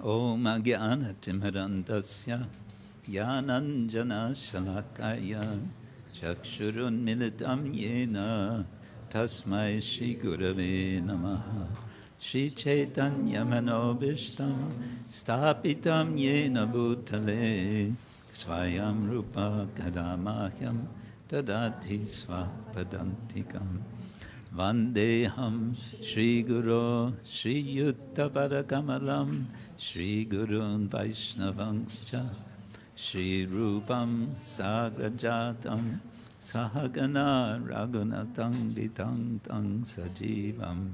Om Ajnana-timirandasya Jnananjana Shalakaya Chakshurun Militam Yena Tasmai Shri Gurave Namaha Shri Chaitanya Manobishtam Stapitam Yena Bhutale Swayam Rupa Kadamahyam Dadati Swapadantikam Vandeham Shri Guru Shri Yuttapada Kamalam Shri Gurun Vaishnavangscha Shri Rupam Sagrajatam Sahagana Raghunatam Vitang Tang Sajivam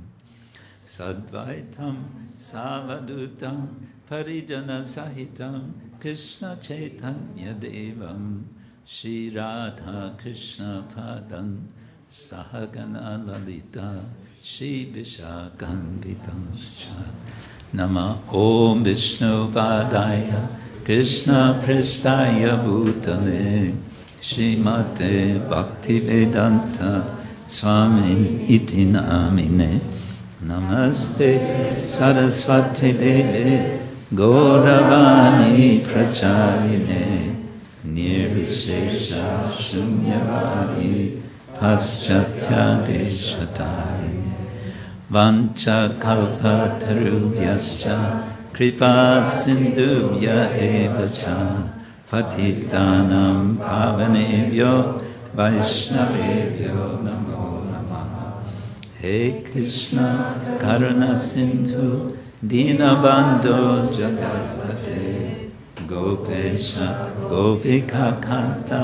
Sadvaitam Savadutam Parijana Sahitam Krishna Chaitanya Devam Shri Radha Krishna Padam Sahagana Lalita Shri Vishakam Vitamscha Nama Om Vishnu Padaya Krishna Prestaya Bhutale Srimate Bhaktivedanta Swami Iti Namine Namaste Saraswati Devi Gauravani Pracharine Nirvishesha Shunyavadi Paschatya Deshatari Vancha Kalpa Tarubhyascha Kripa Sindhubhya Evacha Patitanam Pavanebhyo Vaishnavebhyo Namo Namaha He Krishna Karuna Sindhu Dinabandho Jagatpate Gopesha Gopika Kanta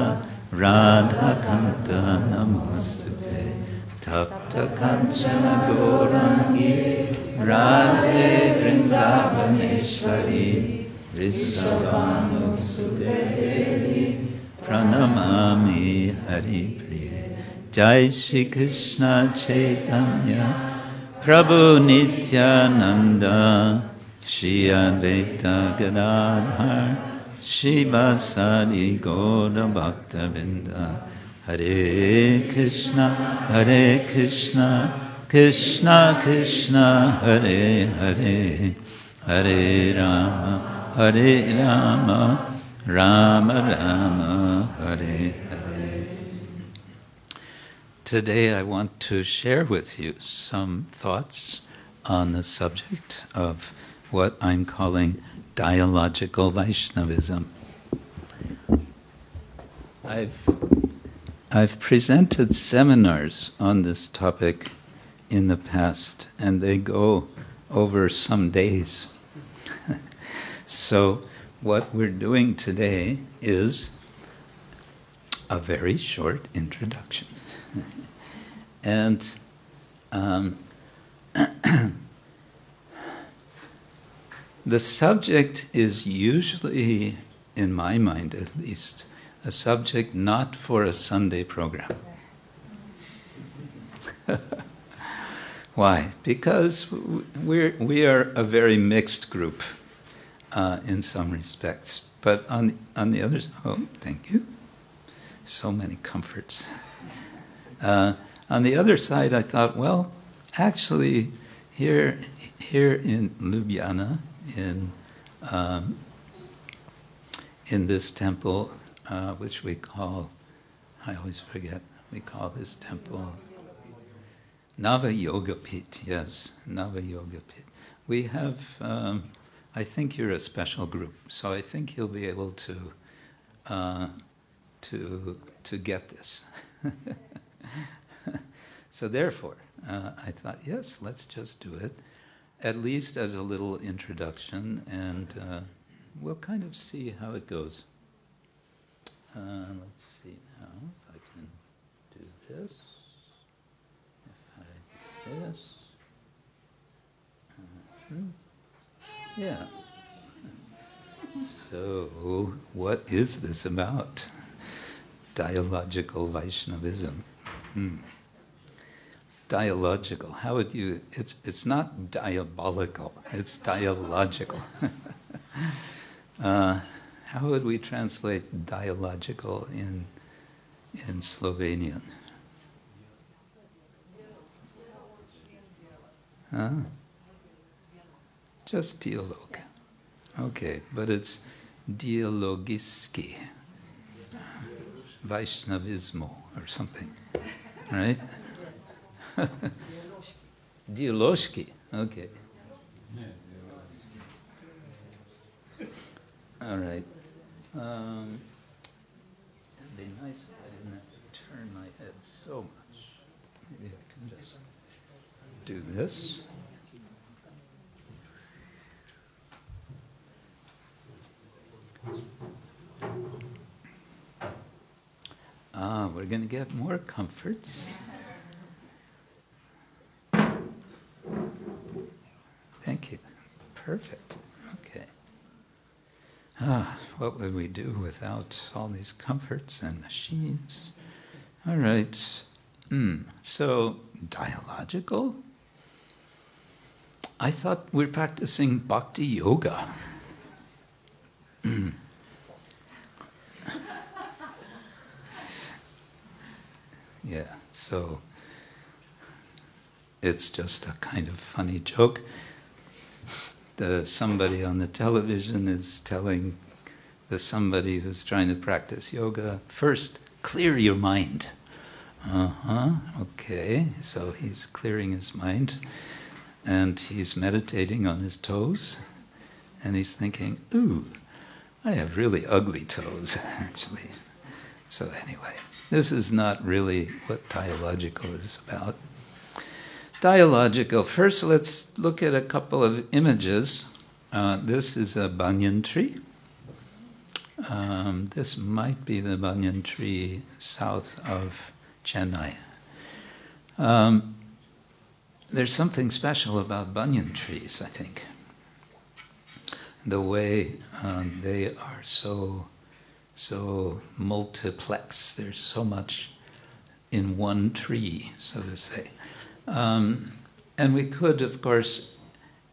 Radha Kanta Namostute Tapta Kanchana Gaurangi Radhe Vrindavaneshwari Vrishabhanu Sudevi Pranamami Hari Priye Jai Shri Krishna Chaitanya Prabhu Nityananda Shri Advaita Gadadhar Shivasari Gaura Bhakta Vrinda Hare Krishna Krishna Krishna Hare Hare Hare Rama Rama Rama Hare Hare. Today I want to share with you some thoughts on the subject of what I'm calling Dialogical Vaishnavism. I've presented seminars on this topic in the past, and they go over some days. So what we're doing today is a very short introduction. And the subject is usually, in my mind at least, a subject not for a Sunday program. Why? Because we are a very mixed group in some respects. But on the other side, oh, thank you. So many comforts. On the other side, I thought, well, actually, here in Ljubljana, in this temple, which we call, I always forget, we call this temple Nava Yoga Pit. Yes, Nava Yoga Pit. We have, I think you're a special group, so I think you'll be able to get this. So therefore, I thought, yes, let's just do it, at least as a little introduction, and we'll kind of see how it goes. Let's see now if I can do this. If I do this. Yeah. So, what is this about? Dialogical Vaishnavism. Dialogical. How would you? It's not diabolical. It's dialogical. How would we translate dialogical in Slovenian? Just dialog. Okay, but it's Dialogical Vaishnavism or something, right? Dialogical, okay. All right. It'd be nice if I didn't have to turn my head so much. Maybe I can just do this. We're going to get more comforts. Thank you. Perfect. Okay. What would we do without all these comforts and machines? All right. So, dialogical? I thought we're practicing bhakti yoga. Yeah, so it's just a kind of funny joke. Somebody on the television is telling somebody who's trying to practice yoga, first, clear your mind. Okay, so he's clearing his mind, and he's meditating on his toes, and he's thinking, ooh, I have really ugly toes, actually. So anyway, this is not really what dialogical is about. Dialogical, first let's look at a couple of images. This is a banyan tree. This might be the banyan tree south of Chennai. There's something special about banyan trees, I think. The way they are so multiplex. There's so much in one tree, so to say. And we could, of course,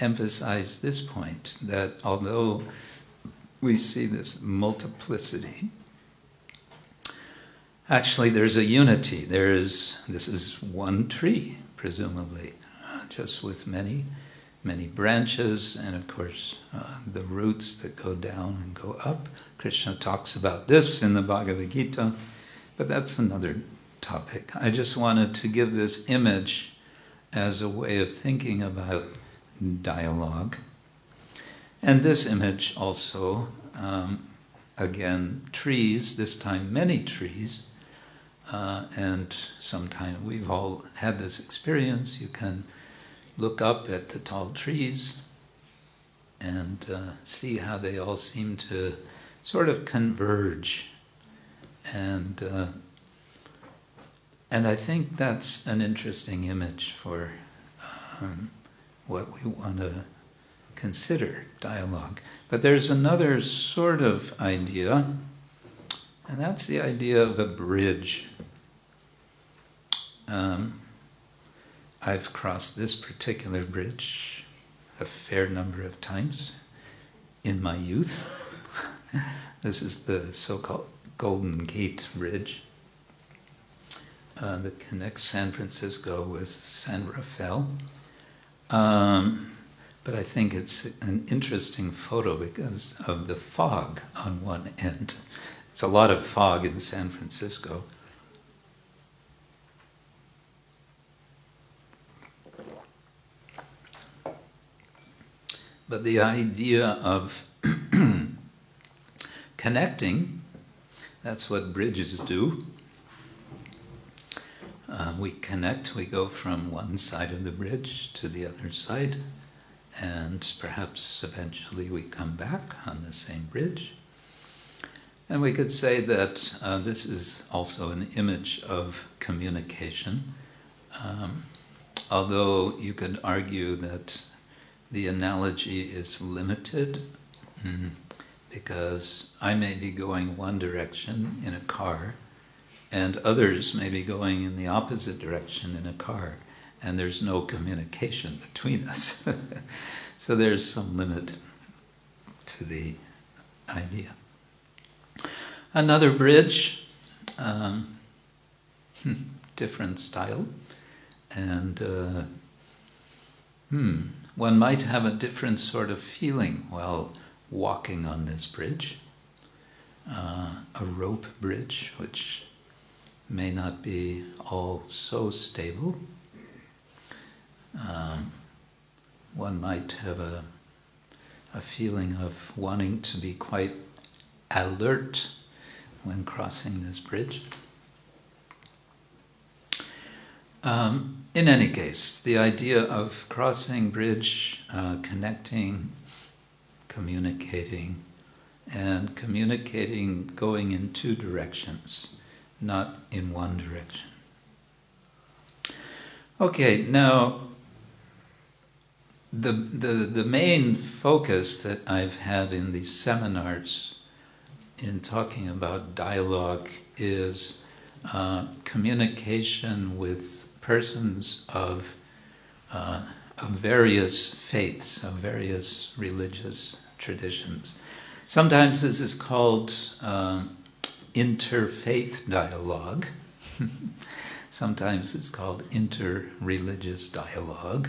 emphasize this point, that although we see this multiplicity, actually there's a unity. This is one tree, presumably, just with many branches, and of course the roots that go down and go up. Krishna talks about this in the Bhagavad Gita, but that's another topic. I just wanted to give this image as a way of thinking about dialogue. And this image also, again, trees, this time many trees, and sometime we've all had this experience. You can look up at the tall trees and see how they all seem to sort of converge. And I think that's an interesting image for what we want to consider dialogue. But there's another sort of idea, and that's the idea of a bridge. I've crossed this particular bridge a fair number of times in my youth. This is the so-called Golden Gate Bridge that connects San Francisco with San Rafael. But I think it's an interesting photo because of the fog on one end. It's a lot of fog in San Francisco. But the idea of connecting, that's what bridges do. We connect, we go from one side of the bridge to the other side, and perhaps eventually we come back on the same bridge. And we could say that this is also an image of communication, although you could argue that the analogy is limited, because I may be going one direction in a car, and others may be going in the opposite direction in a car, and there's no communication between us. So there's some limit to the idea. Another bridge, different style, and one might have a different sort of feeling while walking on this bridge, a rope bridge, which may not be all so stable. One might have a feeling of wanting to be quite alert when crossing this bridge. In any case, the idea of crossing bridge, connecting, communicating, and communicating going in two directions, not in one direction. Okay, now the main focus that I've had in these seminars in talking about dialogue is communication with persons of various faiths, of various religious traditions. Sometimes this is called interfaith dialogue. Sometimes it's called interreligious dialogue.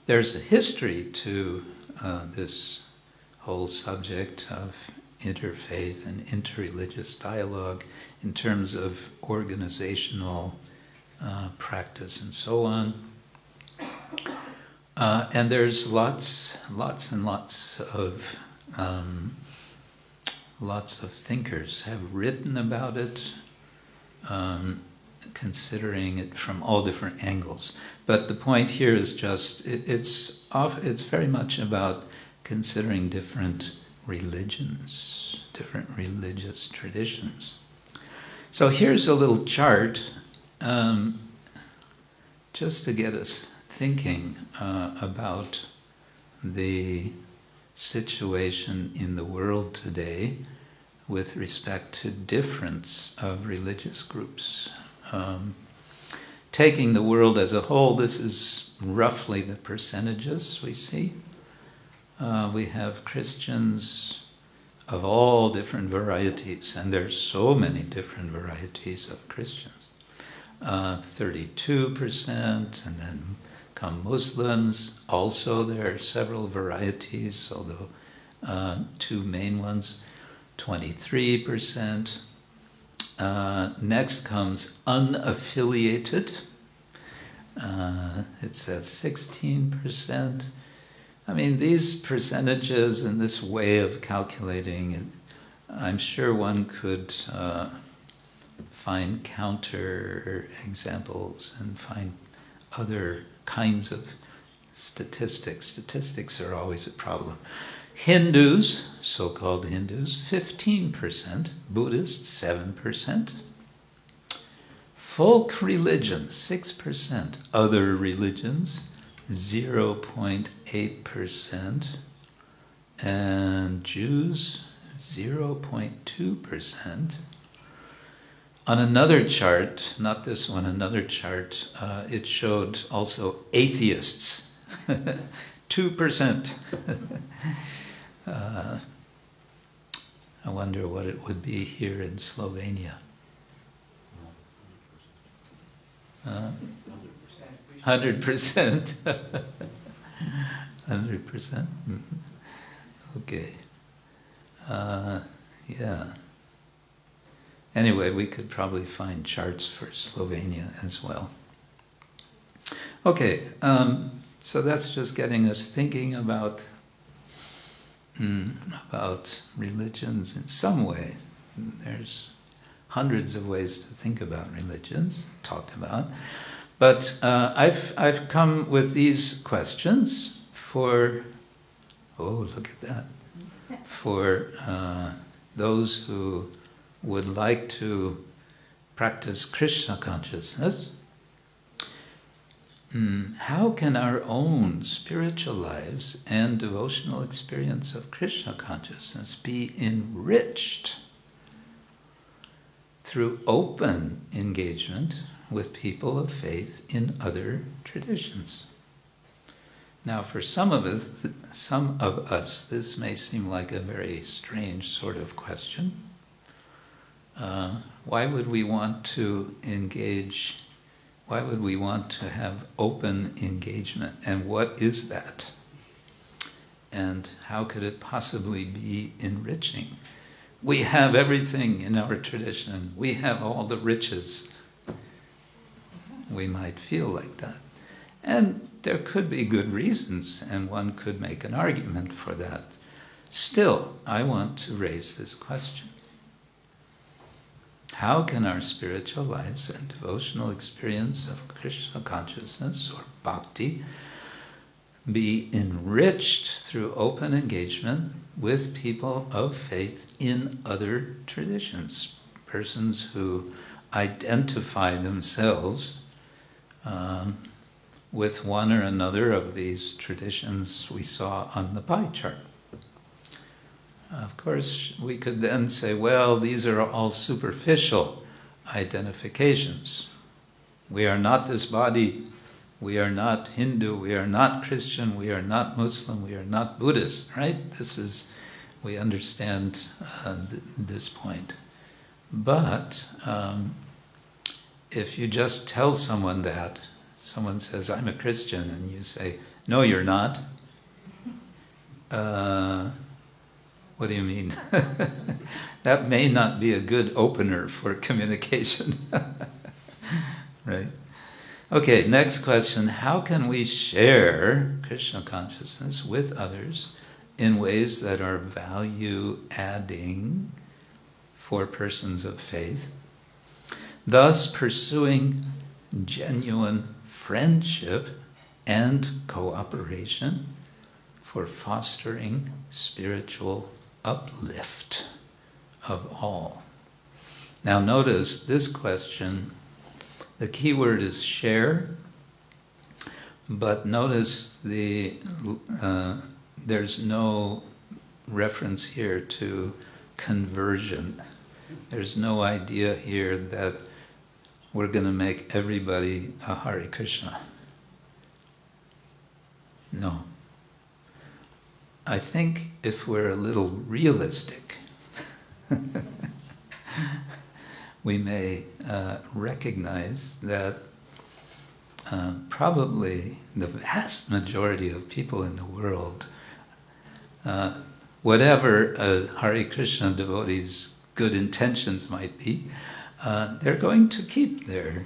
There's a history to this whole subject of interfaith and interreligious dialogue in terms of organizational practice and so on. And there's lots and lots of thinkers have written about it, considering it from all different angles. But the point here is just it's very much about considering different religions, different religious traditions. So here's a little chart, just to get us thinking about the situation in the world today with respect to difference of religious groups. Taking the world as a whole, this is roughly the percentages we see. We have Christians of all different varieties, and there's so many different varieties of Christians. 32%, and then come Muslims. Also, there are several varieties, although two main ones. 23%. Next comes unaffiliated. It says 16%. I mean, these percentages and this way of calculating it, I'm sure one could find counter examples and find other kinds of statistics. Statistics are always a problem. Hindus, so-called Hindus, 15%. Buddhists, 7%. Folk religions, 6%. Other religions, 0.8%. And Jews, 0.2%. On another chart, not this one, another chart, it showed also atheists, 2%. I wonder what it would be here in Slovenia. 100%. 100%. Okay. Yeah. Anyway, we could probably find charts for Slovenia as well. Okay, so that's just getting us thinking about religions in some way. There's hundreds of ways to think about religions, talked about. But I've come with these questions for, oh, look at that, for those who would like to practice Krishna consciousness. How can our own spiritual lives and devotional experience of Krishna consciousness be enriched through open engagement with people of faith in other traditions? Now, for some of us, this may seem like a very strange sort of question. Why would we want to engage? Why would we want to have open engagement? And what is that? and how could it possibly be enriching? We have everything in our tradition. We have all the riches. We might feel like that. And there could be good reasons, and one could make an argument for that. Still, I want to raise this question. How can our spiritual lives and devotional experience of Krishna consciousness, or bhakti, be enriched through open engagement with people of faith in other traditions? Persons who identify themselves with one or another of these traditions we saw on the pie chart. Of course, we could then say, well, these are all superficial identifications. We are not this body, we are not Hindu, we are not Christian, we are not Muslim, we are not Buddhist, right? We understand this point. But if you just tell someone that, someone says, I'm a Christian, and you say, no, you're not. What do you mean? That may not be a good opener for communication. Right? Okay, next question. How can we share Krishna consciousness with others in ways that are value-adding for persons of faith, thus pursuing genuine friendship and cooperation for fostering spiritual uplift of all? Now notice this question, the key word is share, but notice there's no reference here to conversion. There's no idea here that we're going to make everybody a Hare Krishna. No. I think if we're a little realistic, we may recognize that probably the vast majority of people in the world, whatever a Hare Krishna devotee's good intentions might be, they're going to keep their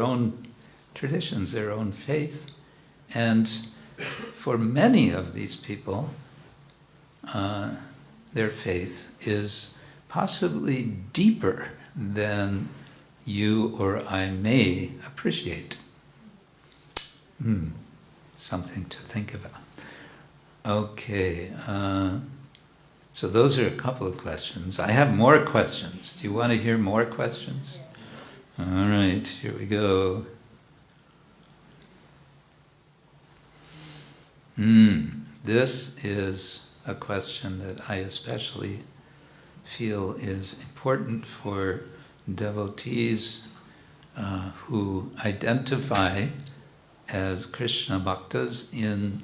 own traditions, their own faith. And for many of these people, their faith is possibly deeper than you or I may appreciate. Something to think about. Okay, so those are a couple of questions. I have more questions. Do you want to hear more questions? All right, here we go. This is a question that I especially feel is important for devotees who identify as Krishna Bhaktas in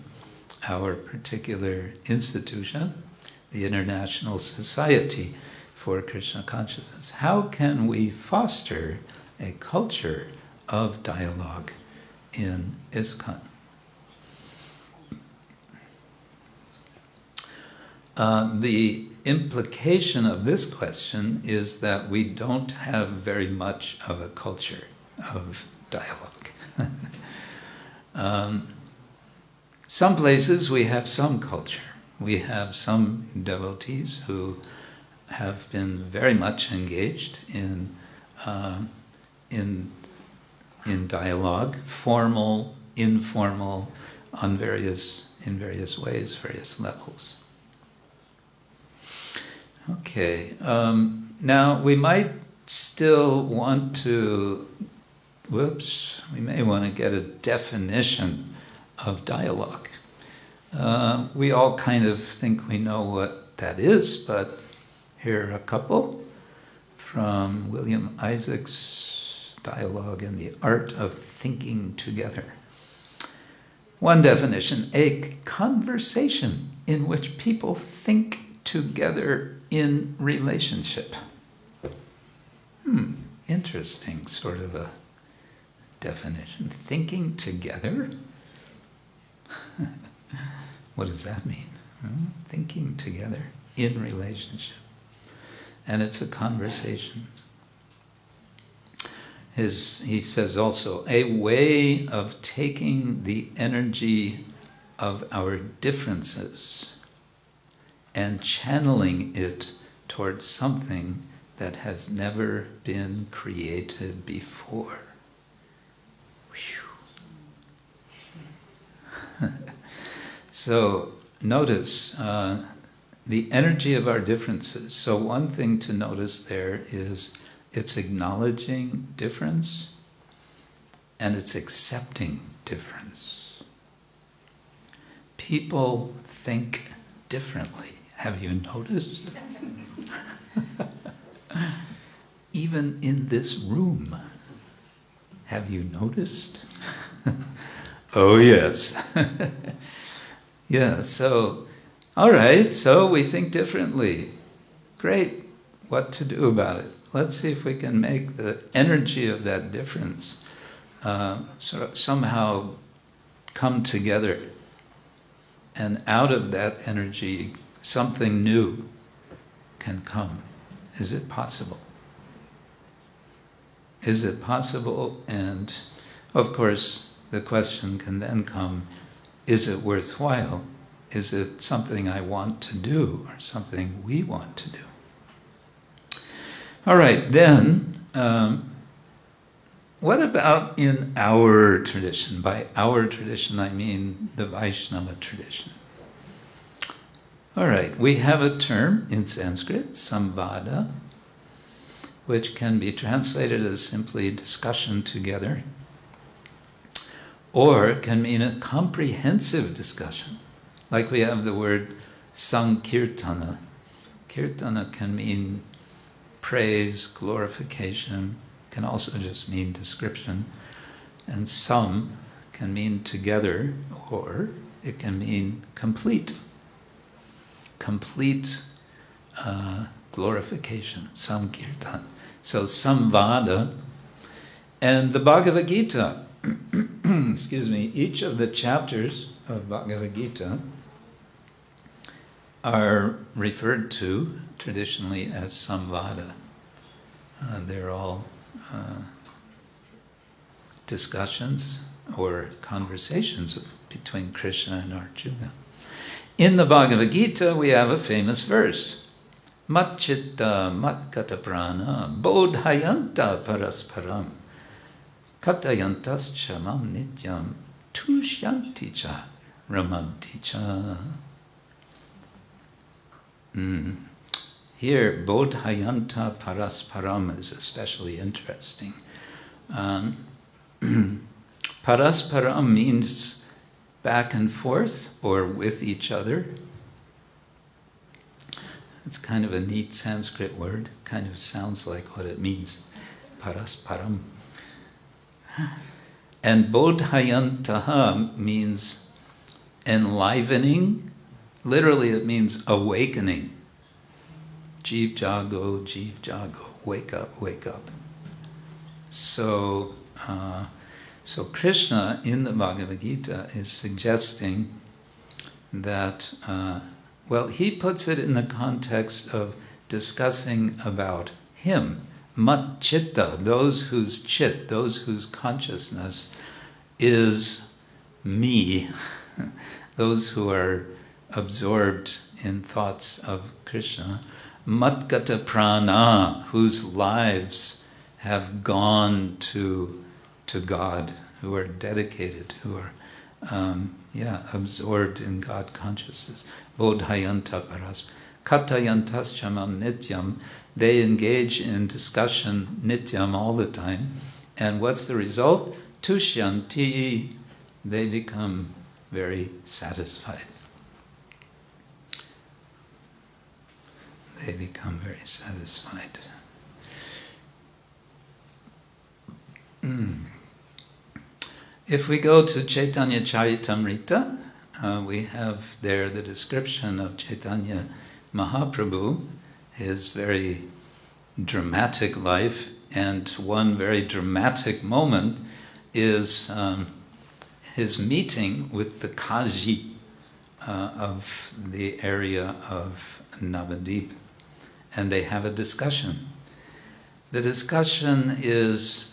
our particular institution, the International Society for Krishna Consciousness. How can we foster a culture of dialogue in ISKCON? The implication of this question is that we don't have very much of a culture of dialogue. Some places we have some culture. We have some devotees who have been very much engaged in dialogue, formal, informal, in various ways, various levels. Okay, now we might still want to, we may want to get a definition of dialogue. We all kind of think we know what that is, but here are a couple from William Isaac's Dialogue and the Art of Thinking Together. One definition: a conversation in which people think together in relationship. Interesting sort of a definition. Thinking together? What does that mean? Thinking together in relationship. And it's a conversation. He says also, a way of taking the energy of our differences and channeling it towards something that has never been created before. So notice the energy of our differences. So one thing to notice there is it's acknowledging difference and it's accepting difference. People think differently. Have you noticed? Even in this room. Have you noticed? Oh yes. Yeah, so, all right, so we think differently. Great. What to do about it? Let's see if we can make the energy of that difference sort of somehow come together. And out of that energy, something new can come. Is it possible? Is it possible? And of course, the question can then come, is it worthwhile? Is it something I want to do or something we want to do? All right, then, what about in our tradition? By our tradition, I mean the Vaishnava tradition. All right, we have a term in Sanskrit, samvada, which can be translated as simply discussion together, or it can mean a comprehensive discussion. Like we have the word sankirtana. Kirtana can mean praise, glorification, can also just mean description. And sam can mean together, or it can mean complete. Complete glorification, sankirtan. So samvada. And the Bhagavad Gita, excuse me, each of the chapters of Bhagavad Gita are referred to traditionally as samvada. They're all discussions or conversations between Krishna and Arjuna. In the Bhagavad Gita, we have a famous verse. Matchitta matkata prana bodhayanta parasparam katayantas chamam nityam tushyanti cha ramanti cha. Here, bodhayanta parasparam is especially interesting. Parasparam means back and forth or with each other. It's kind of a neat Sanskrit word. Kind of sounds like what it means. Parasparam. And bodhayantaha means enlivening. Literally it means awakening. Jeev jago, wake up, wake up. So Krishna in the Bhagavad Gita is suggesting that, he puts it in the context of discussing about him. Mat chitta, those whose chit, those whose consciousness is me, those who are absorbed in thoughts of Krishna. Matgata prana, whose lives have gone to God, who are dedicated, who are absorbed in God consciousness. Bodhayanta paras. Katayantas chamam nityam. They engage in discussion nityam all the time. And what's the result? Tushyanti. They become very satisfied. They become very satisfied. If we go to Chaitanya Charitamrita, we have there the description of Chaitanya Mahaprabhu, his very dramatic life, and one very dramatic moment is his meeting with the Kaji of the area of Navadvip, and they have a discussion. The discussion is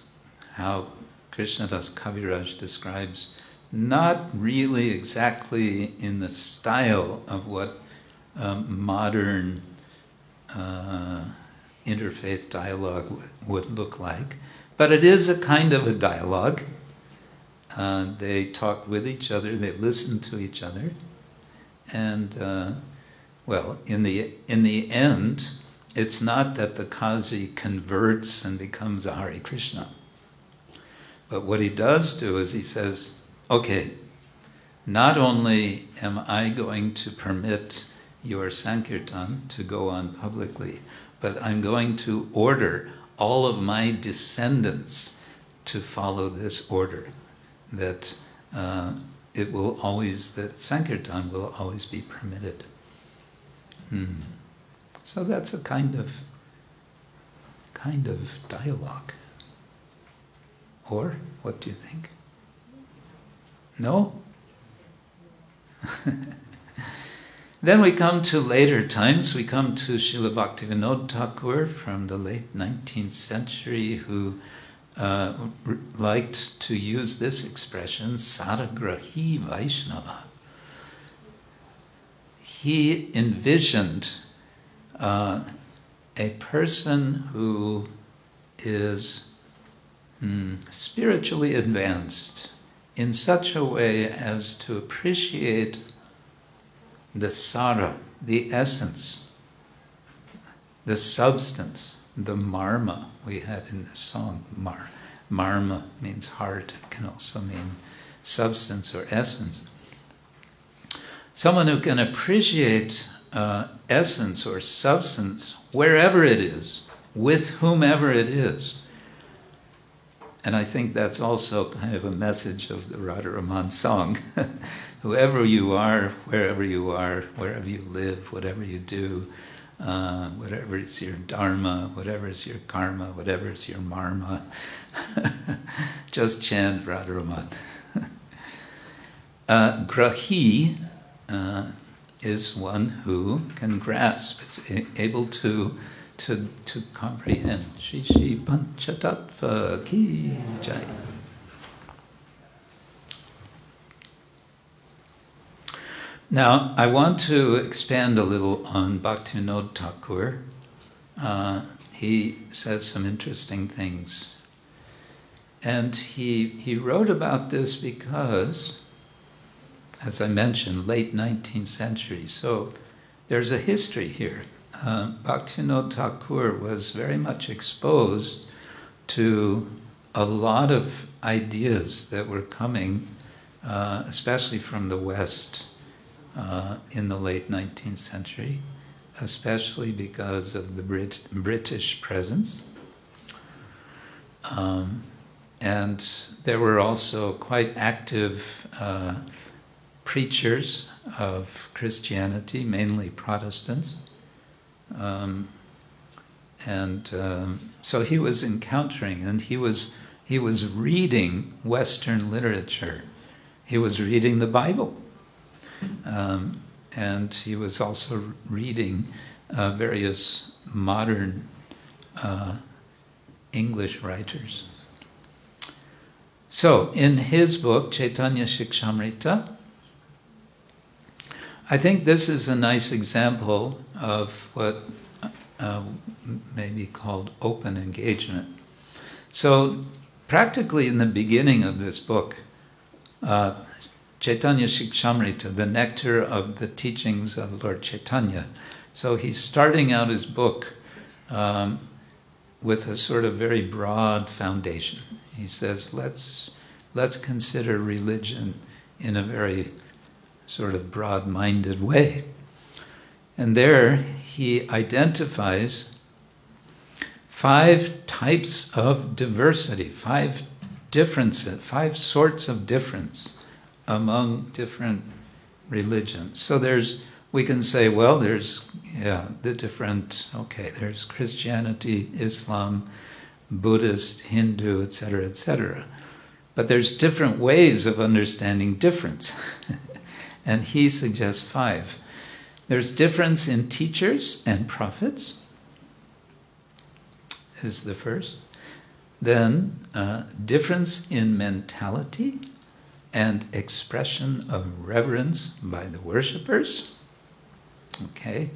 how Krishnadas Kaviraj describes, not really exactly in the style of what modern interfaith dialogue would look like, but it is a kind of a dialogue. They talk with each other, they listen to each other, and well, in the end, it's not that the Kazi converts and becomes a Hare Krishna. But what he does do is he says, okay, not only am I going to permit your Sankirtan to go on publicly, but I'm going to order all of my descendants to follow this order, that that Sankirtan will always be permitted. So that's a kind of dialogue. Or, what do you think? No? Then we come to later times. We come to Srila Bhaktivinoda Thakur from the late 19th century, who liked to use this expression, Saragrahi Vaishnava. He envisioned a person who is spiritually advanced in such a way as to appreciate the sara, the essence, the substance, the marma we had in this song. Marma means heart, it can also mean substance or essence. Someone who can appreciate essence or substance wherever it is, with whomever it is. And I think that's also kind of a message of the Radharaman song. Whoever you are, wherever you live, whatever you do, whatever is your dharma, whatever is your karma, whatever is your marma, just chant Radharaman. Grahi is one who can grasp, is able to comprehend. Shri Shri Panchatattva Ki Jai. Now, I want to expand a little on Bhaktivinoda Thakur. He says some interesting things. And he wrote about this because, as I mentioned, late 19th century. So there's a history here. Bhaktivinoda Thakur was very much exposed to a lot of ideas that were coming, especially from the West, in the late 19th century, especially because of the British presence. And there were also quite active preachers of Christianity, mainly Protestants. So he was encountering, and he was reading Western literature. He was reading the Bible. And he was also reading various modern English writers. So, in his book, Chaitanya Shikshamrita, I think this is a nice example of what may be called open engagement. So, practically in the beginning of this book, Chaitanya Shikshamrita, the nectar of the teachings of Lord Chaitanya. So he's starting out his book with a sort of very broad foundation. He says, let's consider religion in a very sort of broad-minded way. And there he identifies 5 types of diversity, 5 differences, 5 sorts of difference among different religions. So we can say, well, there's there's Christianity, Islam, Buddhist, Hindu, etc., etc. But there's different ways of understanding difference. and he suggests 5. There's difference in teachers and prophets, is the first. Then difference in mentality and expression of reverence by the worshippers. Okay.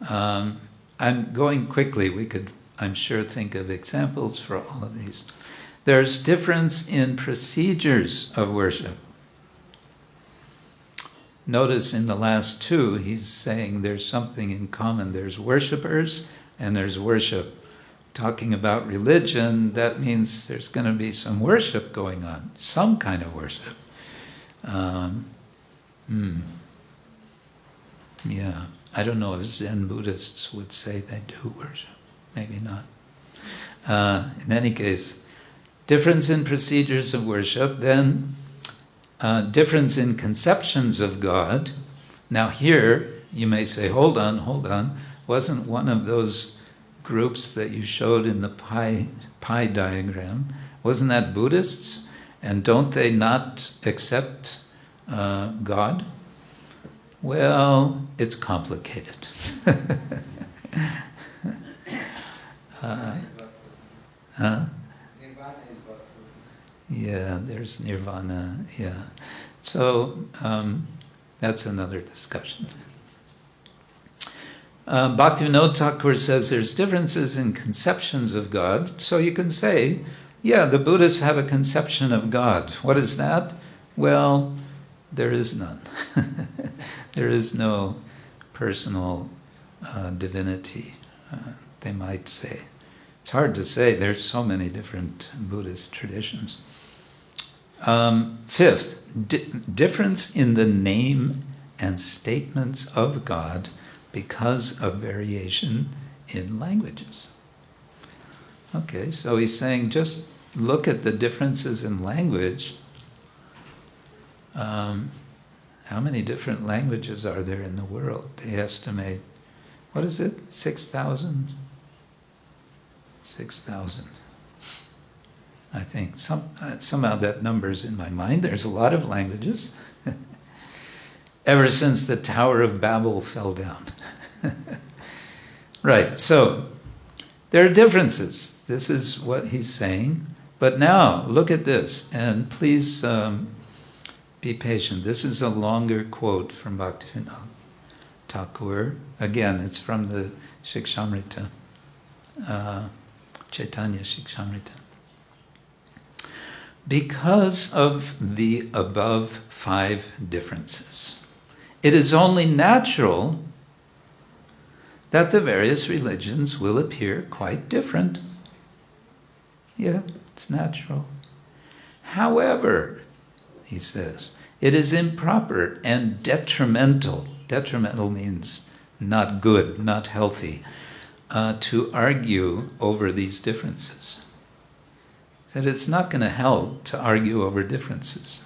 I'm going quickly. We could, I'm sure, think of examples for all of these. There's difference in procedures of worship. Notice in the last 2, he's saying there's something in common. There's worshippers and there's worship. Talking about religion, that means there's going to be some worship going on, some kind of worship. Yeah, I don't know if Zen Buddhists would say they do worship. Maybe not. In any case, difference in procedures of worship, then difference in conceptions of God. Now here, you may say, hold on, wasn't one of those groups that you showed in the pie diagram, wasn't that Buddhists? And don't they not accept God? Well, it's complicated. Yeah, there's nirvana, yeah. So that's another discussion. Bhaktivinoda Thakur says there's differences in conceptions of God. So you can say, yeah, the Buddhists have a conception of God. What is that? Well, there is none. There is no personal divinity, they might say. It's hard to say. There's so many different Buddhist traditions. 5th, difference in the name and statements of God because of variation in languages. Okay, so he's saying just look at the differences in language. How many different languages are there in the world? They estimate, what is it, 6,000? 6,000. I think somehow that number's in my mind. There's a lot of languages. Ever since the Tower of Babel fell down. Right, so there are differences. This is what he's saying. But now, look at this, and please be patient. This is a longer quote from Bhaktivinoda Thakur. Again, it's from the Shikshamrita, Chaitanya Shikshamrita. Because of the above 5 differences, it is only natural that the various religions will appear quite different. Yeah, it's natural. However, he says, it is improper and detrimental. Detrimental means not good, not healthy, to argue over these differences. That it's not going to help to argue over differences.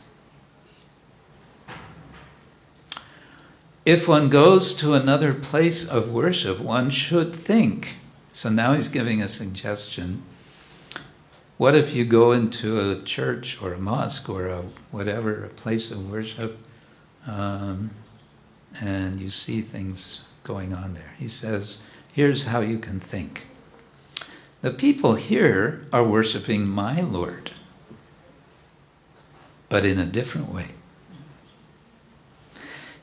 If one goes to another place of worship, one should think. So now he's giving a suggestion. What if you go into a church or a mosque or a whatever, a place of worship, and you see things going on there? He says, here's how you can think. The people here are worshiping my Lord, but in a different way.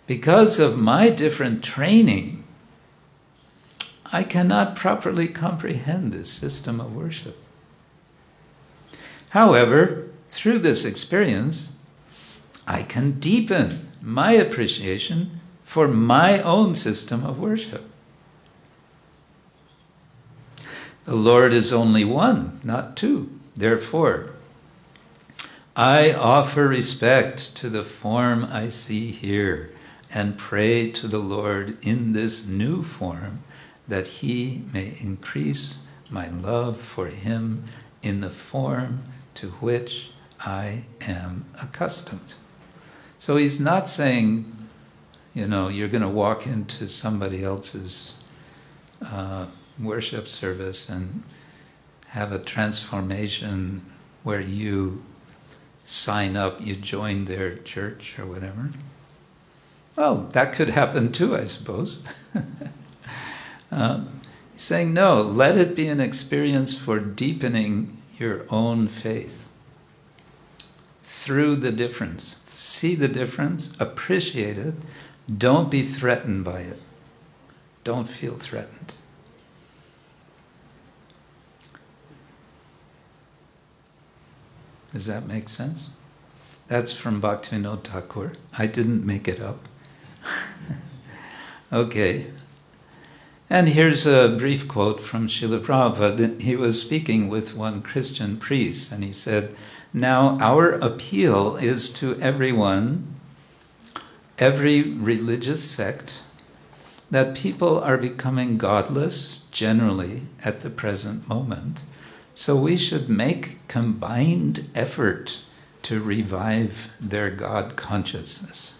Because of my different training, I cannot properly comprehend this system of worship. However, through this experience, I can deepen my appreciation for my own system of worship. The Lord is only one, not two. Therefore, I offer respect to the form I see here and pray to the Lord in this new form that He may increase my love for Him in the form to which I am accustomed. So he's not saying, you're going to walk into somebody else's worship service and have a transformation where you sign up, you join their church or whatever. Well, that could happen too, I suppose. He's saying, no, let it be an experience for deepening your own faith through the difference. See the difference, appreciate it, don't be threatened by it. Don't feel threatened. Does that make sense? That's from Bhaktivinoda Thakur. I didn't make it up. Okay. And here's a brief quote from Srila Prabhupada. He was speaking with one Christian priest, and he said, now our appeal is to everyone, every religious sect, that people are becoming godless generally at the present moment. So we should make combined effort to revive their God consciousness.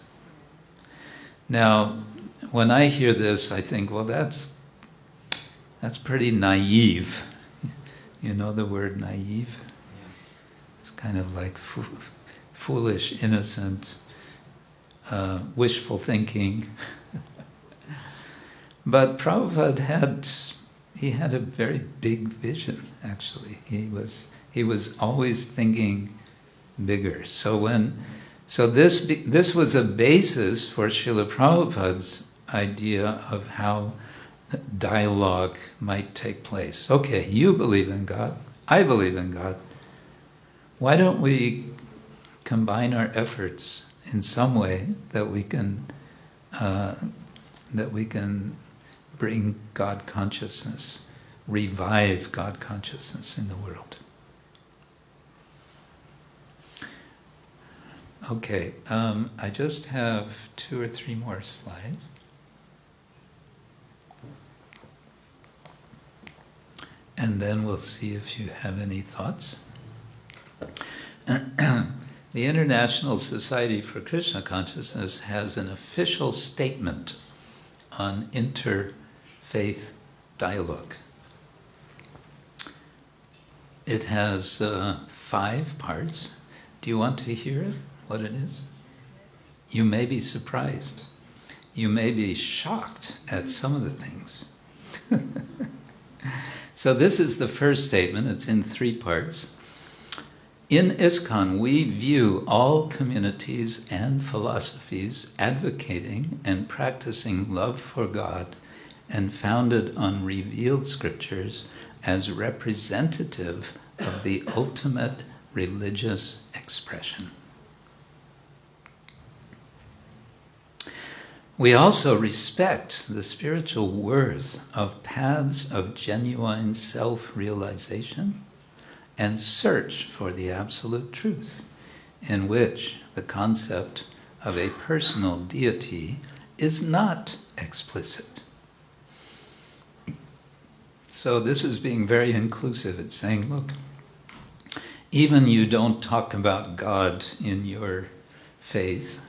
Now, when I hear this, I think, well, that's pretty naive. You know the word naive? It's kind of like foolish, innocent, wishful thinking. But Prabhupada had a very big vision, actually. He was always thinking bigger. So this was a basis for Srila Prabhupada's idea of how dialogue might take place. Okay, you believe in God, I believe in God. Why don't we combine our efforts in some way that we can bring God consciousness, revive God consciousness in the world? Okay, I just have 2 or 3 more slides. And then we'll see if you have any thoughts. The International Society for Krishna Consciousness has an official statement on interfaith dialogue. It has 5 parts. Do you want to hear it, what it is? You may be surprised. You may be shocked at some of the things. So this is the first statement. It's in 3 parts. In ISKCON, we view all communities and philosophies advocating and practicing love for God and founded on revealed scriptures as representative of the ultimate religious expression. We also respect the spiritual worth of paths of genuine self-realization and search for the absolute truth, in which the concept of a personal deity is not explicit. So this is being very inclusive. It's saying, look, even you don't talk about God in your faith,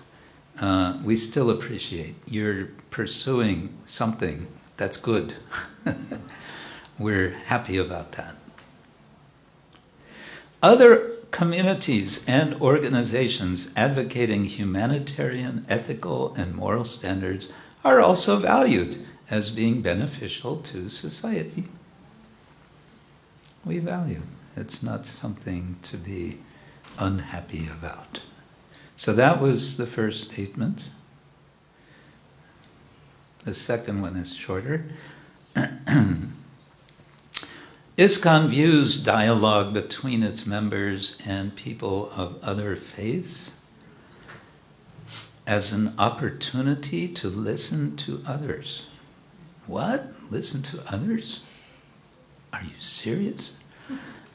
we still appreciate you're pursuing something that's good. We're happy about that. Other communities and organizations advocating humanitarian, ethical, and moral standards are also valued as being beneficial to society. We value. It's not something to be unhappy about. So that was the first statement. The second one is shorter. ISKCON views dialogue between its members and people of other faiths as an opportunity to listen to others. What? Listen to others? Are you serious?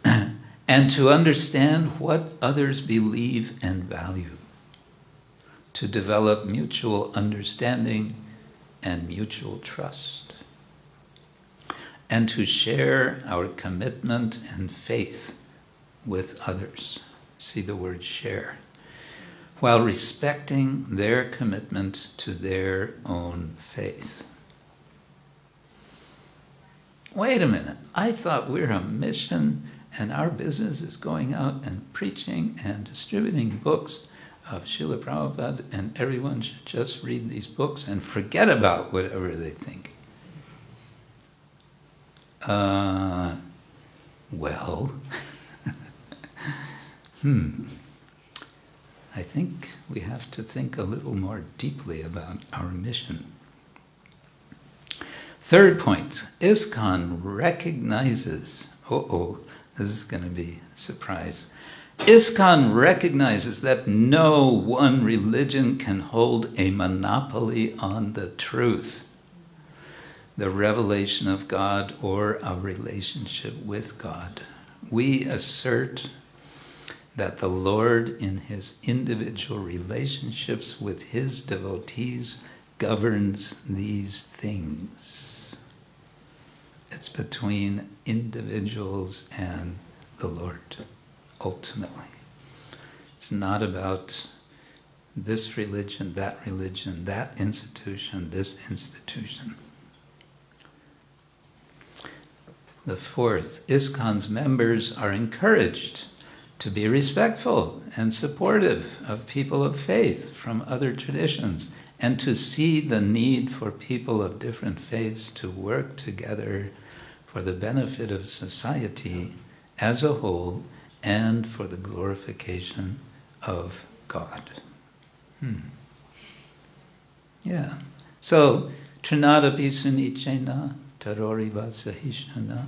And to understand what others believe and value. To develop mutual understanding and mutual trust. And to share our commitment and faith with others. See the word share. While respecting their commitment to their own faith. Wait a minute, I thought we're a mission and our business is going out and preaching and distributing books of Srila Prabhupada, and everyone should just read these books and forget about whatever they think. Well, I think we have to think a little more deeply about our mission. Third point, ISKCON recognizes, this is going to be a surprise. ISKCON recognizes that no one religion can hold a monopoly on the truth, the revelation of God, or our relationship with God. We assert that the Lord, in his individual relationships with his devotees, governs these things. It's between individuals and the Lord, ultimately. It's not about this religion, that institution, this institution. The fourth, ISKCON's members are encouraged to be respectful and supportive of people of faith from other traditions, and to see the need for people of different faiths to work together for the benefit of society as a whole and for the glorification of God. Yeah. So, Trinadapi sunichena taroriva sahishana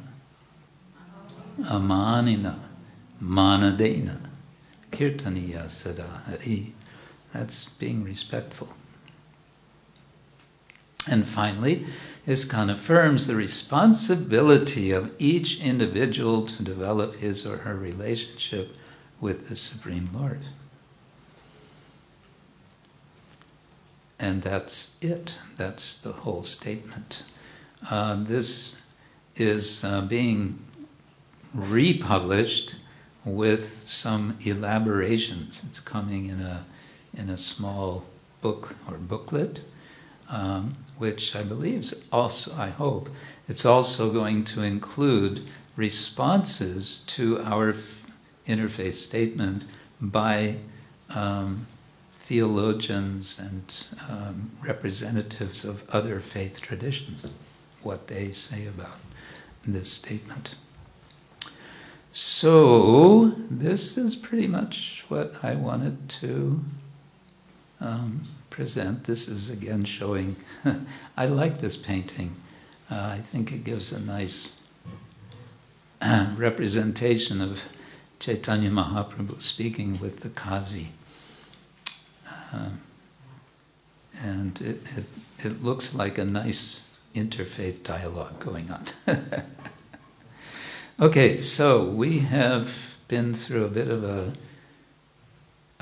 amanina manadena kirtaniya sada hari. That's being respectful. And finally, ISKCON affirms the responsibility of each individual to develop his or her relationship with the Supreme Lord. And that's it. That's the whole statement. This is being republished with some elaborations. It's coming in a small book or booklet, which I believe is also, I hope, it's also going to include responses to our interfaith statement by theologians and representatives of other faith traditions, what they say about this statement. So, this is pretty much what I wanted to present. This is again showing, I like this painting. I think it gives a nice representation of Chaitanya Mahaprabhu speaking with the Kazi. And it looks like a nice interfaith dialogue going on. Okay, so we have been through a bit of a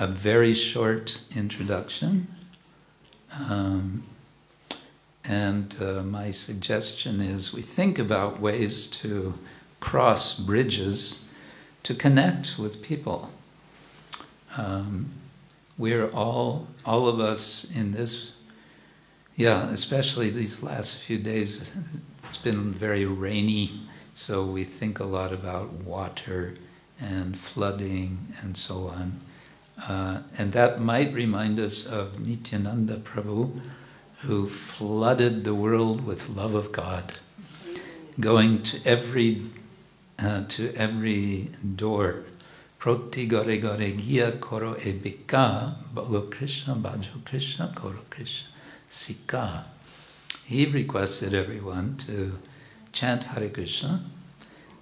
very short introduction. And my suggestion is we think about ways to cross bridges to connect with people. We're all of us in this, especially these last few days, it's been very rainy, so we think a lot about water and flooding and so on. And that might remind us of Nityananda Prabhu, who flooded the world with love of God, going to every door. Proti gore gore giya koro e bika, balo Krishna, bajo Krishna, koro Krishna, sika. He requested everyone to chant Hare Krishna,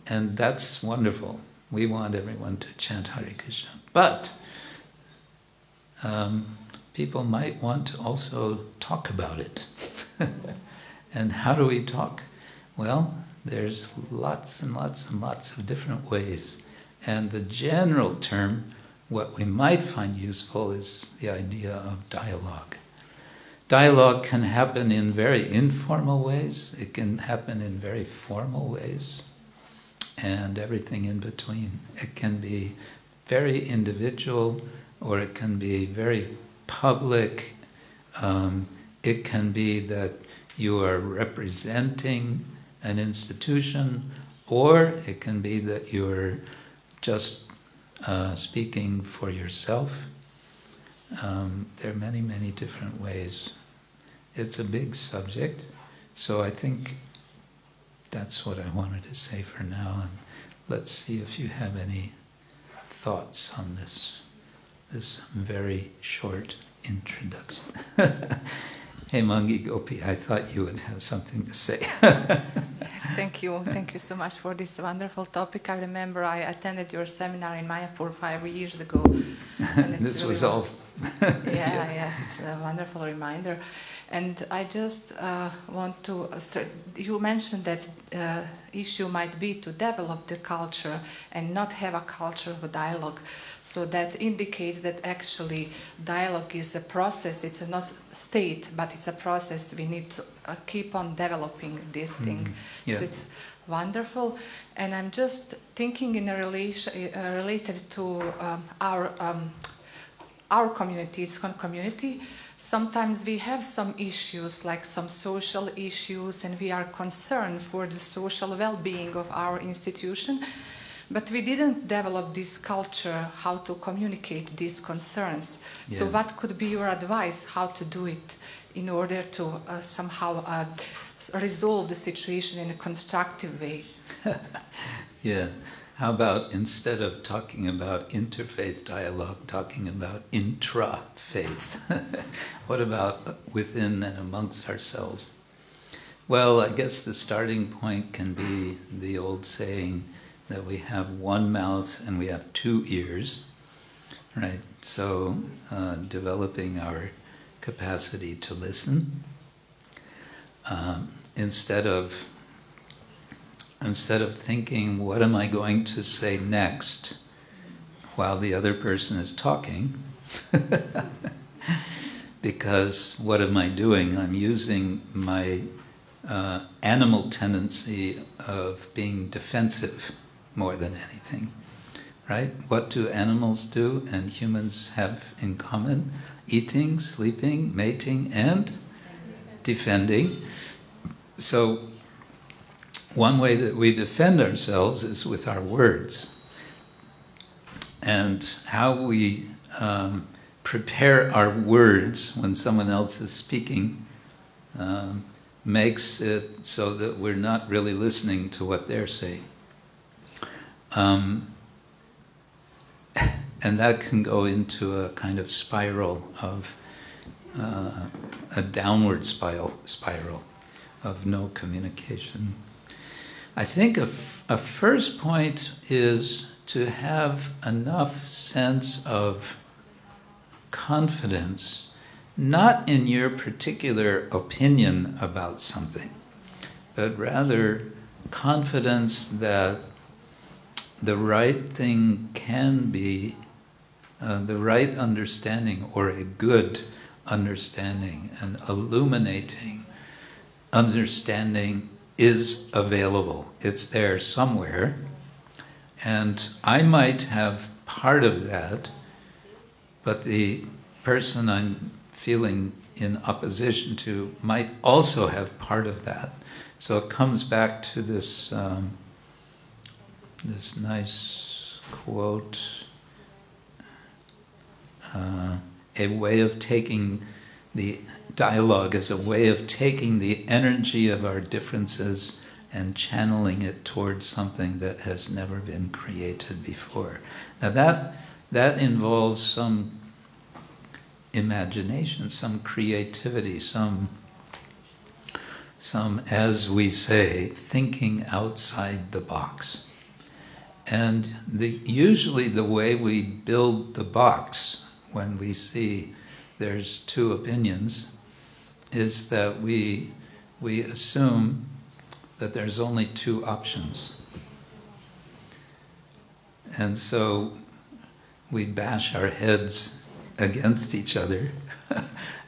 and that's wonderful. We want everyone to chant Hare Krishna. But people might want to also talk about it. And how do we talk? Well, there's lots and lots and lots of different ways. And the general term, what we might find useful, is the idea of dialogue. Dialogue can happen in very informal ways. It can happen in very formal ways. And everything in between. It can be very individual, or it can be very public. It can be that you are representing an institution, or it can be that you're just speaking for yourself. there are many, many different ways. It's a big subject, so I think that's what I wanted to say for now, and let's see if you have any thoughts on this very short introduction. Hey Mangi Gopi, I thought you would have something to say. Thank you so much for this wonderful topic. I remember I attended your seminar in Mayapur 5 years ago. And This really was all... Yes, it's a wonderful reminder. And I just want to... you mentioned that issue might be to develop the culture and not have a culture of a dialogue. So that indicates that actually dialogue is a process, it's not a state, but it's a process. We need to keep on developing this thing. Yeah. So it's wonderful. And I'm just thinking in a related to our community, ISKCON community. Sometimes we have some issues, like some social issues, and we are concerned for the social well-being of our institution. But we didn't develop this culture, how to communicate these concerns. Yeah. So what could be your advice, how to do it in order to somehow resolve the situation in a constructive way? Yeah. How about instead of talking about interfaith dialogue, talking about intra-faith? What about within and amongst ourselves? Well, I guess the starting point can be the old saying that we have one mouth and we have two ears, right? So developing our capacity to listen instead of thinking, what am I going to say next while the other person is talking? Because what am I doing? I'm using my animal tendency of being defensive more than anything, right? What do animals do and humans have in common? Eating, sleeping, mating, and defending. So one way that we defend ourselves is with our words. And how we prepare our words when someone else is speaking makes it so that we're not really listening to what they're saying. And that can go into a kind of spiral of a downward spiral of no communication. I think a first point is to have enough sense of confidence, not in your particular opinion about something, but rather confidence that the right thing can be the right understanding, or a good understanding, an illuminating understanding is available. It's there somewhere, and I might have part of that, but the person I'm feeling in opposition to might also have part of that. So it comes back to this this nice quote, a way of taking the dialogue as a way of taking the energy of our differences and channeling it towards something that has never been created before. Now that involves some imagination, some creativity, some, as we say, thinking outside the box. And usually the way we build the box when we see there's two opinions is that we assume that there's only two options. And so we bash our heads against each other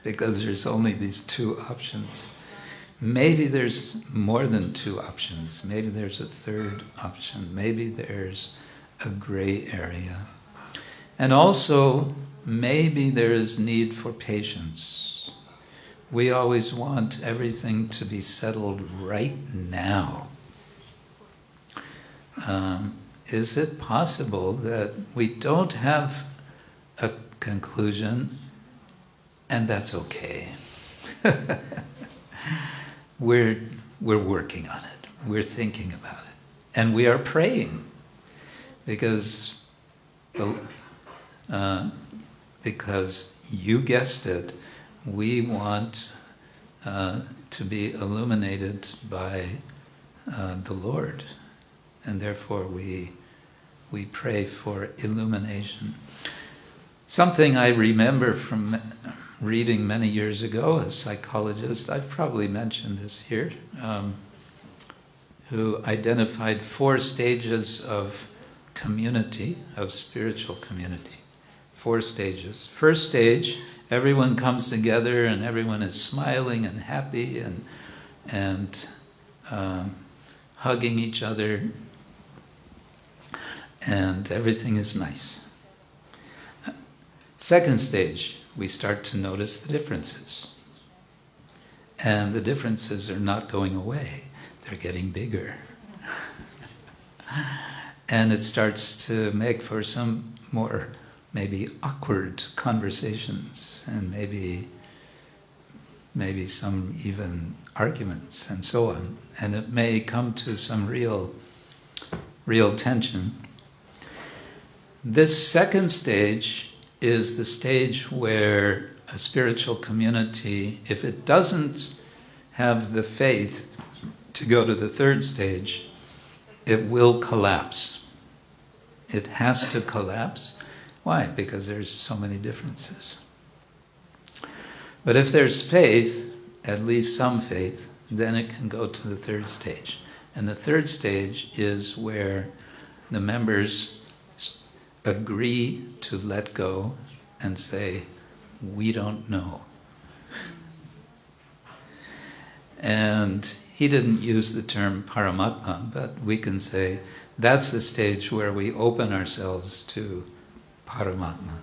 because there's only these two options. Maybe there's more than two options. Maybe there's a third option. Maybe there's a gray area. And also, maybe there is need for patience. We always want everything to be settled right now. Is it possible that we don't have a conclusion, And that's okay. We're working on it. We're thinking about it. And we are praying. Because you guessed it, we want to be illuminated by the Lord. And therefore we pray for illumination. Something I remember from reading many years ago, a psychologist, I've probably mentioned this here, who identified 4 stages of community, of spiritual community. 4 stages. First stage, everyone comes together and everyone is smiling and happy and hugging each other, and everything is nice. Second stage, we start to notice the differences. And the differences are not going away. They're getting bigger. And it starts to make for some more maybe awkward conversations and maybe some even arguments and so on. And it may come to some real tension. This second stage is the stage where a spiritual community, if it doesn't have the faith to go to the third stage, it will collapse. It has to collapse. Why? Because there's so many differences. But if there's faith, at least some faith, then it can go to the third stage. And the third stage is where the members agree to let go and say, we don't know. And he didn't use the term Paramatma, but we can say that's the stage where we open ourselves to Paramatma.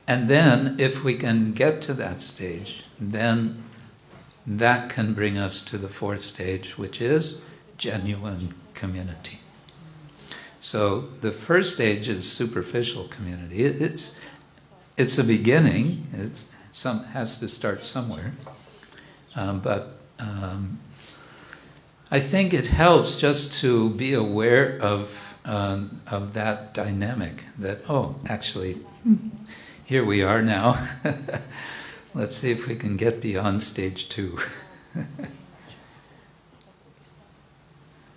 And then, if we can get to that stage, then that can bring us to the fourth stage, which is genuine community. So the first stage is superficial community. It's a beginning. It has to start somewhere. But I think it helps just to be aware of that dynamic. That, oh, actually, here we are now. Let's see if we can get beyond stage 2.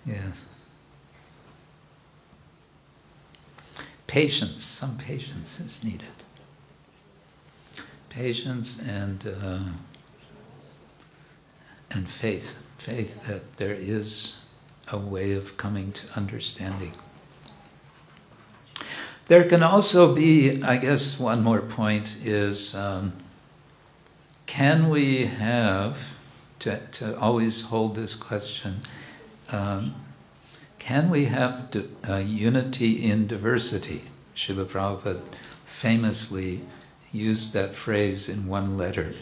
Yeah. Patience, some patience is needed. Patience and faith. Faith that there is a way of coming to understanding. There can also be, I guess one more point is, can we have, to always hold this question, can we have unity in diversity? Srila Prabhupada famously used that phrase in one letter.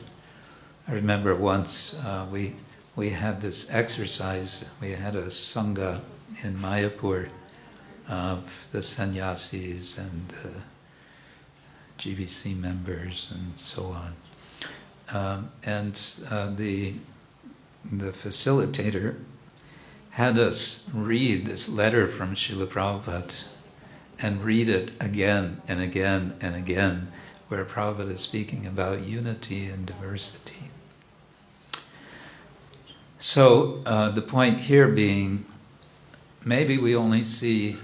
I remember once we had this exercise. We had a sangha in Mayapur of the sannyasis and the GBC members and so on. And the facilitator had us read this letter from Srila Prabhupada and read it again and again and again, where Prabhupada is speaking about unity and diversity. So the point here being, maybe we see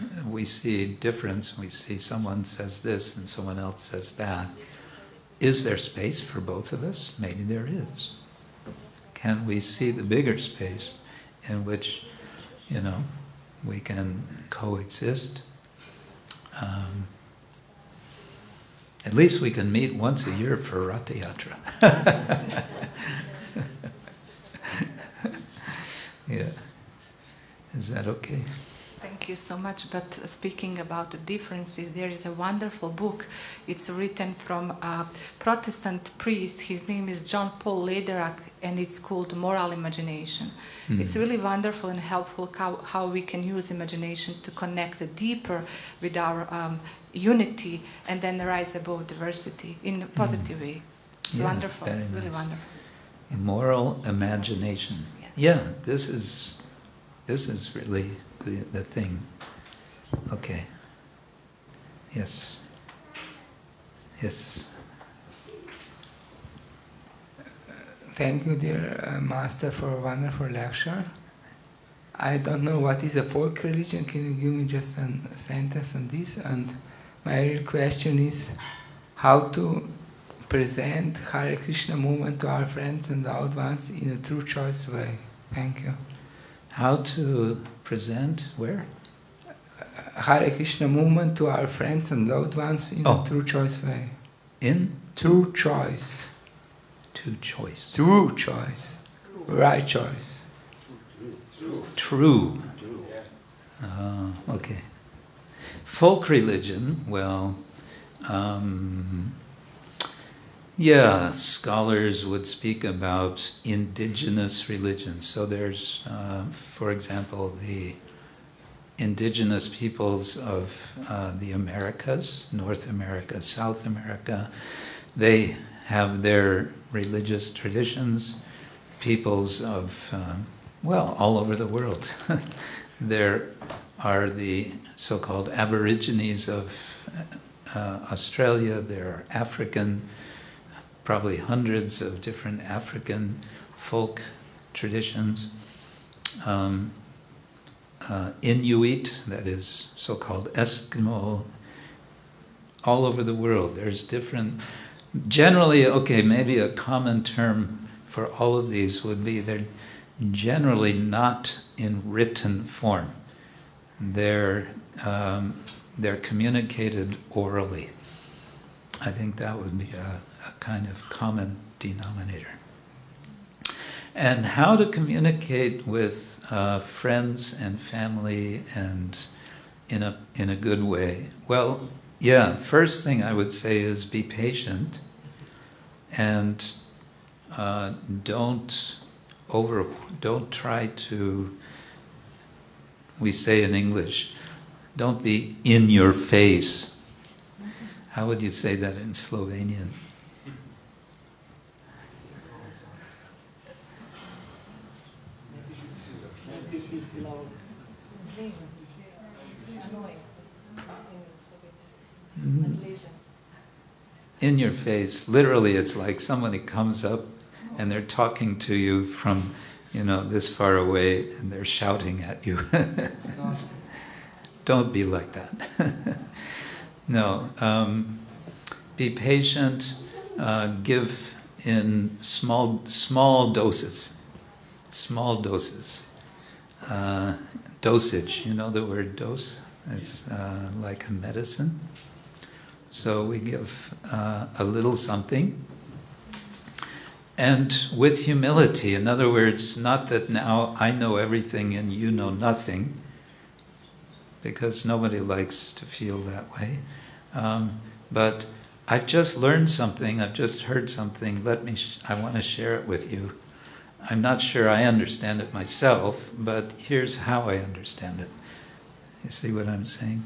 difference, we see someone says this and someone else says that. Is there space for both of us? Maybe there is. Can we see the bigger space in which, we can coexist? At least we can meet once a year for Ratha Yatra. Yeah. Is that okay? Thank you so much. But speaking about the differences, there is a wonderful book. It's written from a Protestant priest. His name is John Paul Lederach, and it's called Moral Imagination. It's really wonderful and helpful how we can use imagination to connect deeper with our unity and then rise above diversity in a positive way. It's wonderful, very really nice. wonderful. Moral imagination. Yeah, this is really the thing. Okay. Yes. Yes. Thank you, dear Master, for a wonderful lecture. I don't know what is a folk religion. Can you give me just a sentence on this? And my real question is how to present Hare Krishna movement to our friends and loved ones in a true choice way. Thank you. How to present where? Hare Krishna movement to our friends and loved ones in a true choice way. In? True choice. True choice. True choice. Right choice. True. Okay. Folk religion, well, scholars would speak about indigenous religions. So there's, for example, the indigenous peoples of the Americas, North America, South America. They have their religious traditions. Peoples of, all over the world. There are the so-called Aborigines of Australia. There are African, probably hundreds of different African folk traditions. Inuit, that is so-called Eskimo, all over the world. There's different, generally, maybe a common term for all of these would be they're generally not in written form. They're communicated orally. I think that would be a kind of common denominator. And how to communicate with friends and family and in a good way. Well, first thing I would say is be patient and don't try to, we say in English, don't be in your face. How would you say that in Slovenian? In your face. Literally, it's like somebody comes up and they're talking to you from, this far away, and they're shouting at you. Don't be like that. No. Be patient. Give in small doses. Small doses. Dosage. You know the word dose? It's like a medicine. So we give a little something. And with humility, in other words, not that now I know everything and you know nothing, because nobody likes to feel that way. But I've just learned something, I've just heard something, I want to share it with you. I'm not sure I understand it myself, but here's how I understand it. You see what I'm saying?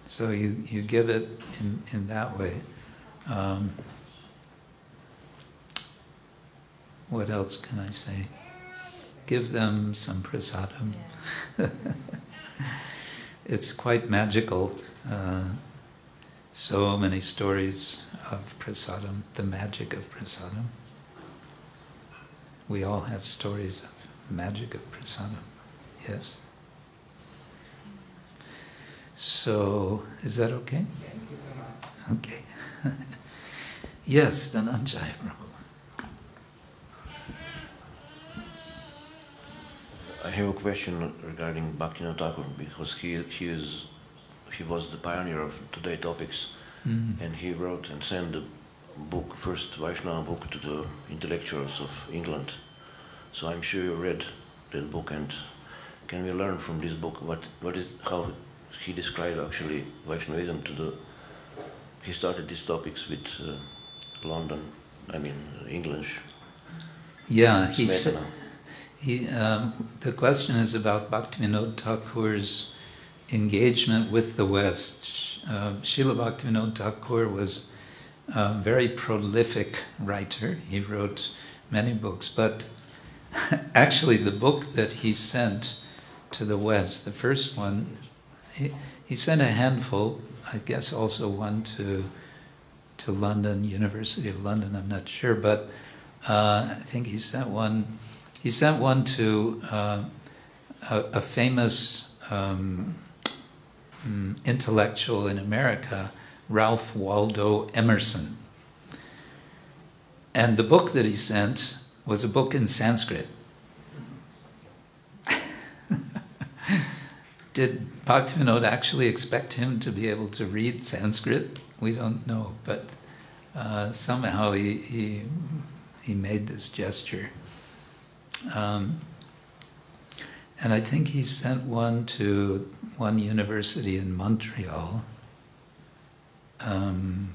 So you give it in that way. What else can I say? Give them some prasadam. It's quite magical. So many stories of prasadam, the magic of prasadam. We all have stories of magic of prasadam. Yes? So, is that okay? Thank you so much. Okay. Yes, Dhananjay Prabhu. I have a question regarding Bhaktivinoda Thakur, because he was the pioneer of today topics, and he wrote and sent the book, first Vaishnava book, to the intellectuals of England. So I'm sure you read that book, and can we learn from this book how he described actually Vaishnavism he started these topics with English. Yeah, he said. The question is about Bhaktivinoda Thakur's engagement with the West. Srila Bhaktivinoda Thakur was a very prolific writer. He wrote many books, but actually the book that he sent to the West, the first one, he sent a handful, I guess also one to London, University of London, I'm not sure, but I think he sent one to a famous intellectual in America, Ralph Waldo Emerson. And the book that he sent was a book in Sanskrit. Did Bhaktivinoda actually expect him to be able to read Sanskrit? We don't know, but somehow he made this gesture. And I think he sent one to one university in Montreal. And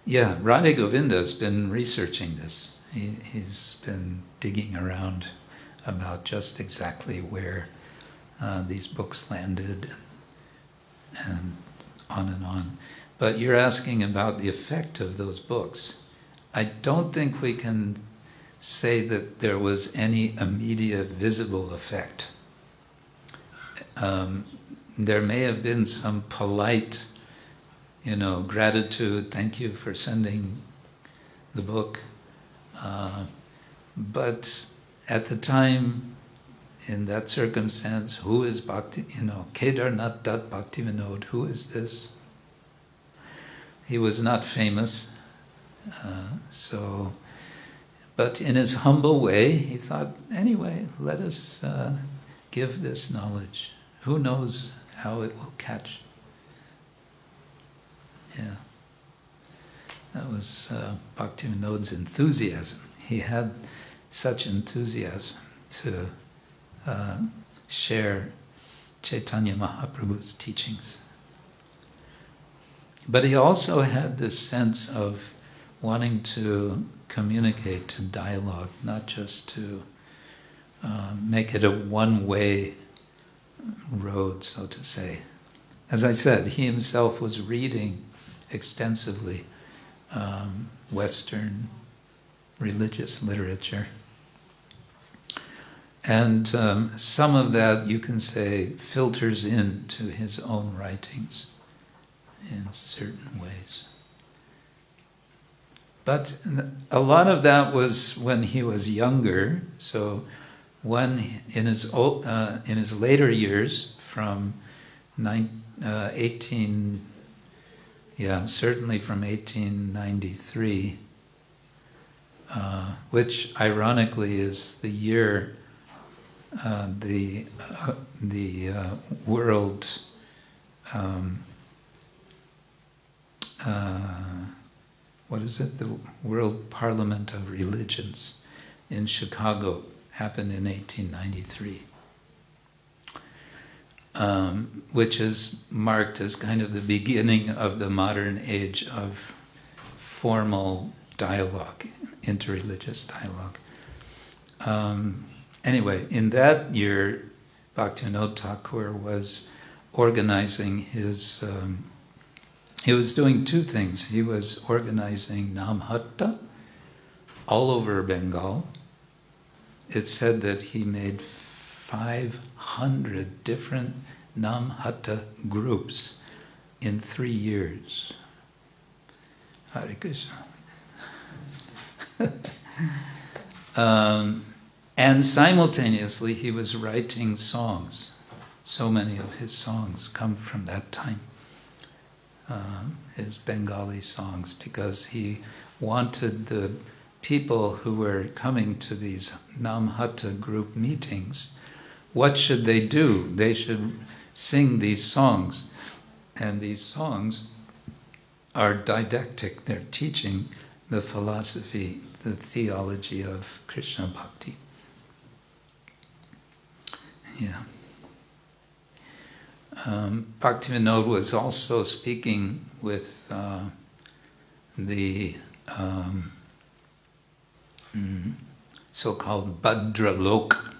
Radha Govinda's been researching this. He's been digging around about just exactly where these books landed and on and on. But you're asking about the effect of those books. I don't think we can say that there was any immediate visible effect. There may have been some polite, gratitude, thank you for sending the book. But at the time, in that circumstance, who is Bhakti, Kedarnath Dat Bhaktivinoda, who is this? He was not famous, but in his humble way, he thought, anyway, let us give this knowledge. Who knows how it will catch? Yeah. That was Bhaktivinoda's enthusiasm. He had such enthusiasm to share Chaitanya Mahaprabhu's teachings. But he also had this sense of wanting to communicate, to dialogue, not just to make it a one-way road, so to say. As I said, he himself was reading extensively Western religious literature. And some of that, you can say, filters into his own writings in certain ways. But a lot of that was when he was younger. So when in his later years, from certainly from 1893, which ironically is the year the world the World Parliament of Religions in Chicago happened in 1893, which is marked as kind of the beginning of the modern age of formal dialogue, interreligious dialogue. Anyway, in that year, Bhaktivinoda Thakur was organizing his... he was doing two things. He was organizing Namhatta all over Bengal. It's said that he made 500 different Namhatta groups in 3 years. Hare Krishna. And simultaneously he was writing songs. So many of his songs come from that time. His Bengali songs, because he wanted the people who were coming to these Namhatta group meetings, what should they do? They should sing these songs. And these songs are didactic. They're teaching the philosophy, the theology of Krishna Bhakti. Yeah. Bhaktivinoda was also speaking with the so-called Bhadralok.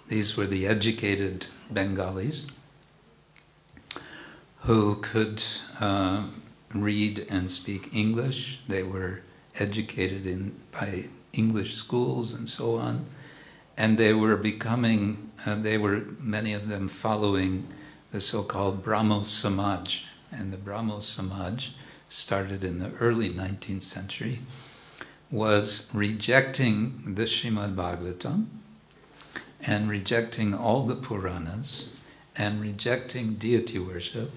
These were the educated Bengalis. who could read and speak English. They were educated by English schools and so on. And they were many of them following the so-called Brahmo Samaj. And the Brahmo Samaj, started in the early 19th century, was rejecting the Srimad Bhagavatam and rejecting all the Puranas and rejecting deity worship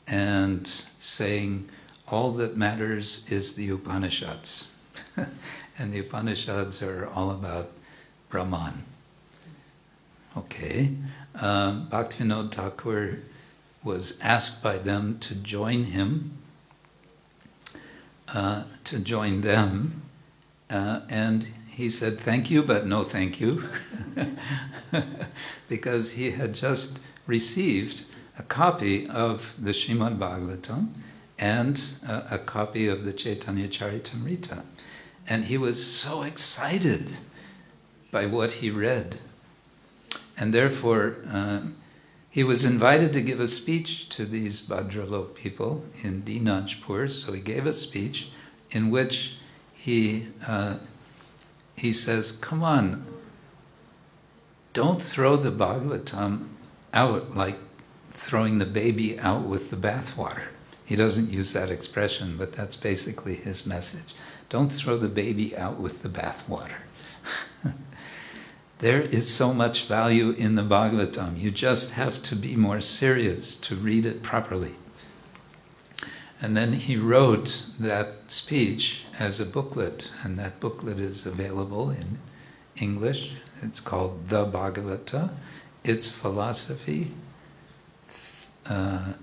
and saying all that matters is the Upanishads. And the Upanishads are all about Brahman. Okay. Bhaktivinoda Thakur was asked by them to join him, to join them, and he said, "Thank you, but no thank you," because he had just received a copy of the Srimad Bhagavatam and a copy of the Chaitanya Charitamrita. And he was so excited by what he read. And therefore, he was invited to give a speech to these Bhadralok people in Dinajpur. So he gave a speech in which he says, "Come on, don't throw the Bhagavatam out like throwing the baby out with the bathwater." He doesn't use that expression, but that's basically his message. Don't throw the baby out with the bathwater. There is so much value in the Bhagavatam. You just have to be more serious to read it properly. And then he wrote that speech as a booklet, and that booklet is available in English. It's called The Bhagavata. Its philosophy,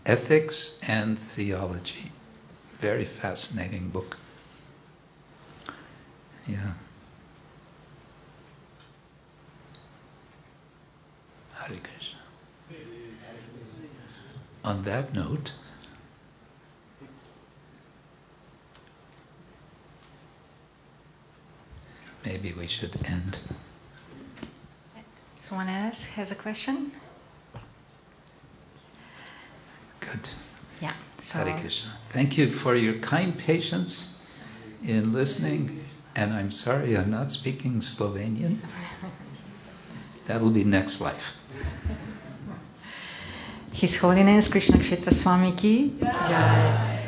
ethics, and theology. Very fascinating book. Yeah. Hare Krishna. On that note, maybe we should end. Someone else has a question? Good. Yeah. So Hare Krishna. Thank you for your kind patience in listening. And I'm sorry I'm not speaking Slovenian. That'll be next life. His Holiness Krishna Kshetra Swami ki jai.